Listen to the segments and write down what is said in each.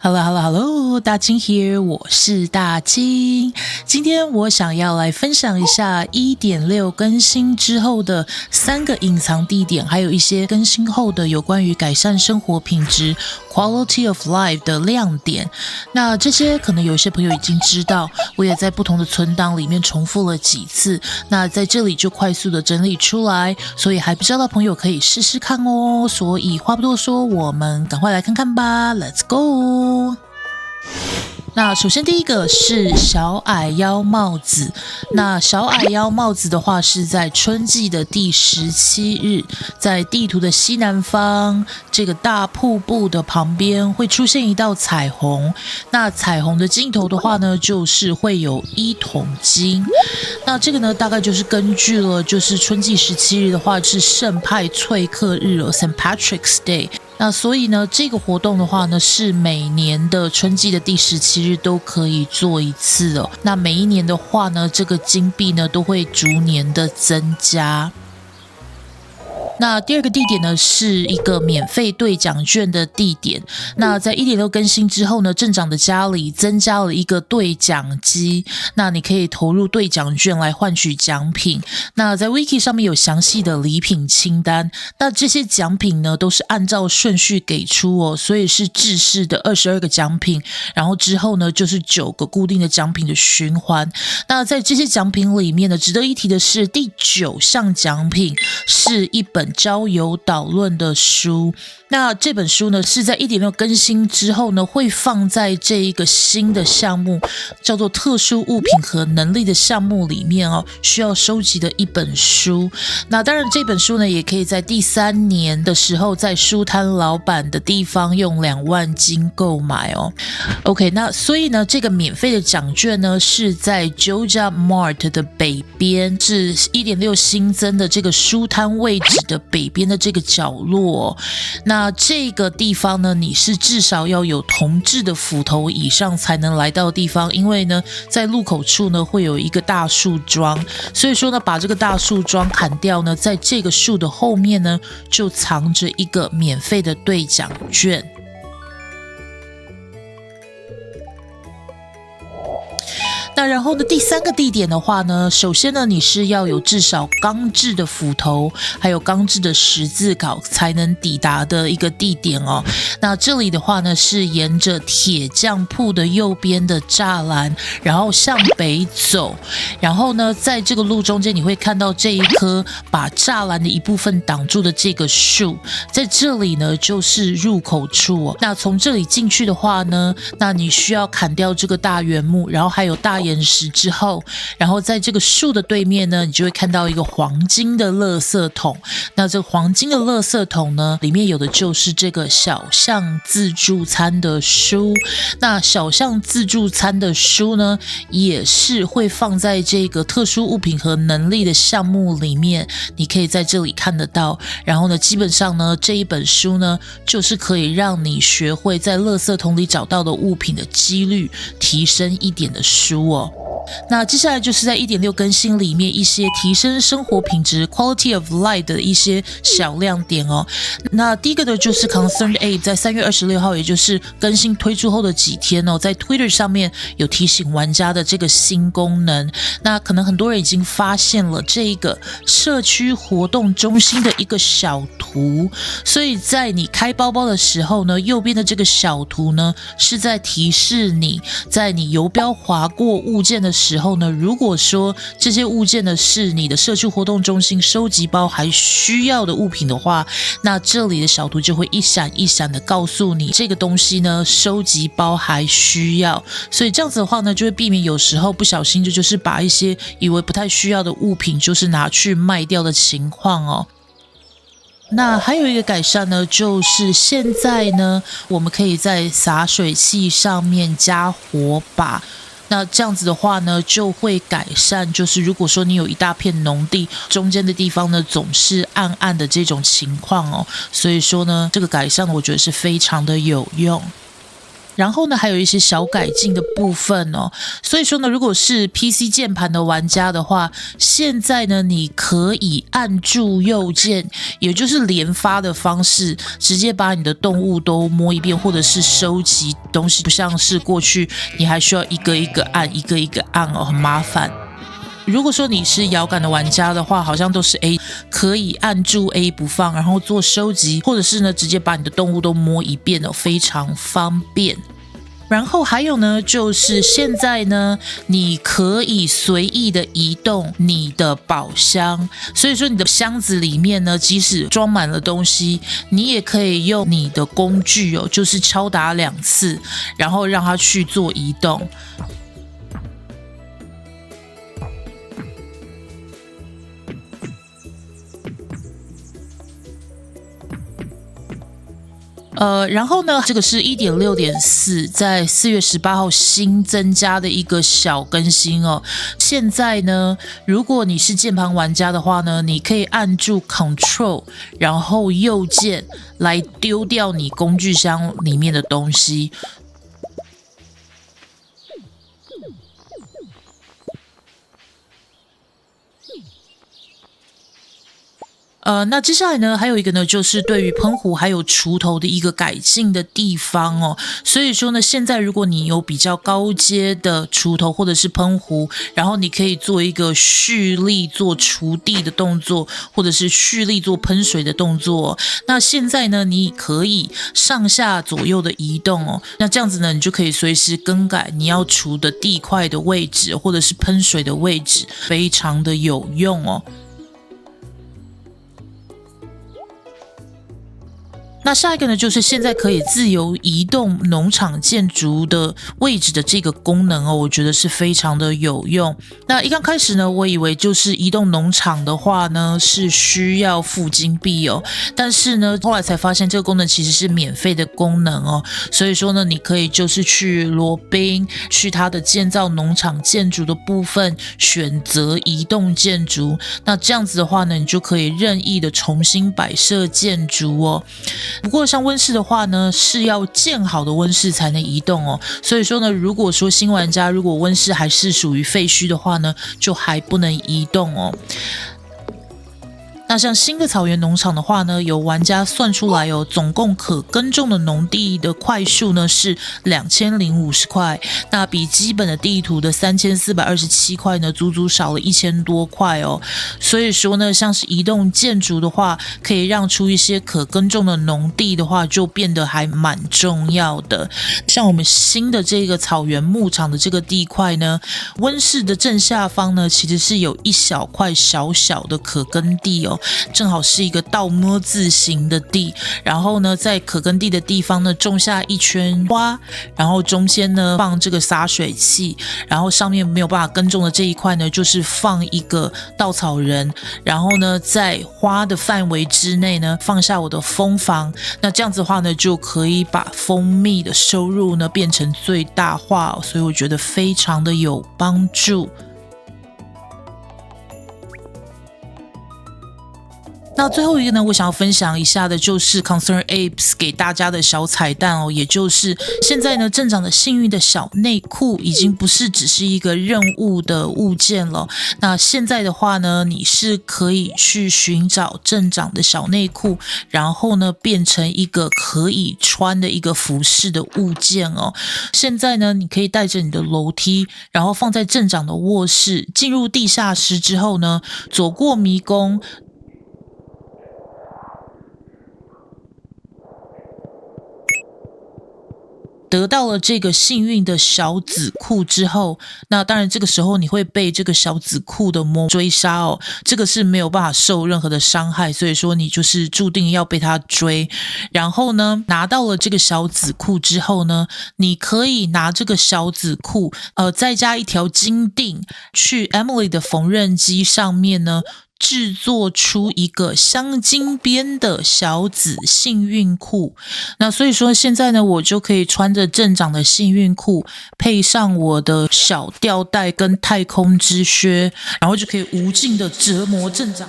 Hello， 大金 here， 我是大金。今天我想要来分享一下 1.6 更新之后的3个隐藏地点，还有一些更新后的有关于改善生活品质 quality of life 的亮点。那这些可能有些朋友已经知道，我也在不同的存档里面重复了几次，那在这里就快速的整理出来，所以还不知道的朋友可以试试看哦。所以话不多说，我们赶快来看看吧 ，Let's go。那首先第一个是小矮腰帽子，那小矮腰帽子的话是在春季的第17日，在地图的西南方这个大瀑布的旁边会出现一道彩虹，那彩虹的尽头的话呢，就是会有1桶金。那这个呢，大概就是根据了，就是春季17日的话是圣派翠克日哦 ，St. Patrick's Day。那所以呢，这个活动的话呢，是每年的春季的第17日都可以做一次哦。那每一年的话呢，这个金币呢都会逐年的增加。那第二个地点呢，是一个免费兑奖券的地点。那在 1.6 更新之后呢，镇长的家里增加了一个兑奖机，那你可以投入兑奖券来换取奖品。那在 Wiki 上面有详细的礼品清单，那这些奖品呢都是按照顺序给出哦，所以是制式的22个奖品，然后之后呢就是9个固定的奖品的循环。那在这些奖品里面呢，值得一提的是第9项奖品是一本交友导论的书。那这本书呢是在 1.6 更新之后呢，会放在这一个新的项目叫做特殊物品和能力的项目里面哦，需要收集的一本书。那当然这本书呢也可以在第3年的时候在书摊老板的地方用2万金购买哦。OK， 那所以呢这个免费的奖券呢是在 Georgia Mart 的北边，是 1.6 新增的这个书摊位置的北边的这个角落哦。那这个地方呢，你是至少要有同志的斧头以上才能来到的地方，因为呢，在路口处呢会有一个大树桩，所以说呢，把这个大树桩砍掉呢，在这个树的后面呢，就藏着一个免费的兑奖券。那然后呢，第3个地点的话呢，首先呢，你是要有至少钢制的斧头，还有钢制的十字镐才能抵达的一个地点哦。那这里的话呢，是沿着铁匠铺的右边的栅栏，然后向北走，然后呢，在这个路中间你会看到这一棵把栅栏的一部分挡住的这个树，在这里呢就是入口处哦。那从这里进去的话呢，那你需要砍掉这个大原木，然后还有大岩石之后，然后在这个树的对面呢，你就会看到一个黄金的垃圾桶。那这个黄金的垃圾桶呢，里面有的就是这个小象自助餐的书。那小象自助餐的书呢，也是会放在这个特殊物品和能力的项目里面，你可以在这里看得到。然后呢，基本上呢，这一本书呢，就是可以让你学会在垃圾桶里找到的物品的几率提升1点的书哦。那接下来就是在 1.6 更新里面一些提升生活品质 quality of life 的一些小亮点哦。那第一个呢就是 Concerned Ape 在3月26号，也就是更新推出后的几天哦，在 Twitter 上面有提醒玩家的这个新功能。那可能很多人已经发现了这个社区活动中心的一个小图，所以在你开包包的时候呢，右边的这个小图呢是在提示你，在你游标划过物件的时候呢，如果说这些物件呢是你的社区活动中心收集包还需要的物品的话，那这里的小图就会一闪一闪的告诉你这个东西呢收集包还需要。所以这样子的话呢，就会避免有时候不小心就是把一些以为不太需要的物品就是拿去卖掉的情况哦。那还有一个改善呢，就是现在呢，我们可以在洒水器上面加火把。那这样子的话呢，就会改善，就是如果说你有一大片农地，中间的地方呢总是暗暗的这种情况哦，所以说呢，这个改善我觉得是非常的有用。然后呢，还有一些小改进的部分哦。所以说呢，如果是 PC 键盘的玩家的话，现在呢，你可以按住右键，也就是连发的方式，直接把你的动物都摸一遍，或者是收集东西，不像是过去你还需要一个一个按，一个一个按哦，很麻烦。如果说你是摇杆的玩家的话，好像都是 A， 可以按住 A 不放，然后做收集，或者是呢直接把你的动物都摸一遍哦，非常方便。然后还有呢，就是现在呢，你可以随意的移动你的宝箱，所以说你的箱子里面呢，即使装满了东西，你也可以用你的工具哦，就是敲打2次，然后让它去做移动。然后呢，这个是 1.6.4 在4月18号新增加的一个小更新哦。现在呢，如果你是键盘玩家的话呢，你可以按住 Ctrl 然后右键来丢掉你工具箱里面的东西。那接下来呢，还有一个呢，就是对于喷壶还有锄头的一个改进的地方哦。所以说呢，现在如果你有比较高阶的锄头或者是喷壶，然后你可以做一个蓄力做锄地的动作，或者是蓄力做喷水的动作。那现在呢，你可以上下左右的移动哦。那这样子呢，你就可以随时更改你要锄的地块的位置，或者是喷水的位置，非常的有用哦。那下一个呢，就是现在可以自由移动农场建筑的位置的这个功能哦，我觉得是非常的有用。那一刚开始呢，我以为就是移动农场的话呢，是需要付金币哦，但是呢，后来才发现这个功能其实是免费的功能哦。所以说呢，你可以就是去罗宾，去它的建造农场建筑的部分，选择移动建筑。那这样子的话呢，你就可以任意的重新摆设建筑哦。不过像温室的话呢，是要建好的温室才能移动哦。所以说呢，如果说新玩家如果温室还是属于废墟的话呢，就还不能移动哦。那像新的草原农场的话呢，有玩家算出来哦，总共可耕种的农地的块数呢是2050块，那比基本的地图的3427块呢，足足少了1000多块哦。所以说呢，像是移动建筑的话，可以让出一些可耕种的农地的话，就变得还蛮重要的。像我们新的这个草原牧场的这个地块呢，温室的正下方呢，其实是有一小块小小的可耕地哦。正好是一个倒么字形的地，然后呢，在可耕地的地方呢，种下一圈花，然后中间呢放这个洒水器，然后上面没有办法耕种的这一块呢，就是放一个稻草人，然后呢，在花的范围之内呢，放下我的蜂房。那这样子的话呢，就可以把蜂蜜的收入呢变成最大化哦，所以我觉得非常的有帮助。那最后一个呢，我想要分享一下的就是 Concern Apes 给大家的小彩蛋哦，也就是现在呢，镇长的幸运的小内裤已经不是只是一个任务的物件了。那现在的话呢，你是可以去寻找镇长的小内裤，然后呢，变成一个可以穿的一个服饰的物件哦。现在呢，你可以带着你的楼梯，然后放在镇长的卧室，进入地下室之后呢，走过迷宫。得到了这个幸运的小紫裤之后，那当然这个时候你会被这个小紫裤的魔追杀哦，这个是没有办法受任何的伤害，所以说你就是注定要被他追。然后呢，拿到了这个小紫裤之后呢，你可以拿这个小紫裤，再加一条金锭，去 Emily 的缝纫机上面呢，制作出一个镶金边的小紫幸运裤。那所以说现在呢，我就可以穿着镇长的幸运裤，配上我的小吊带跟太空之靴，然后就可以无尽的折磨镇长。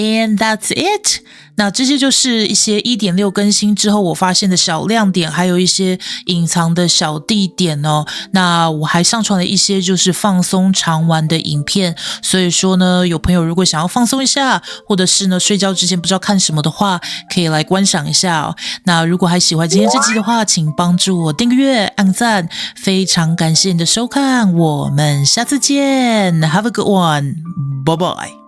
And that's it. 那这些就是一些 1.6 更新之后我发现的小亮点，还有一些隐藏的小地点哦。那我还上传了一些就是放松常玩的影片，所以说呢，有朋友如果想要放松一下，或者是呢睡觉之前不知道看什么的话，可以来观赏一下哦。那如果还喜欢今天这集的话，请帮助我订阅、按赞，非常感谢你的收看，我们下次见 ，Have a good one， bye bye。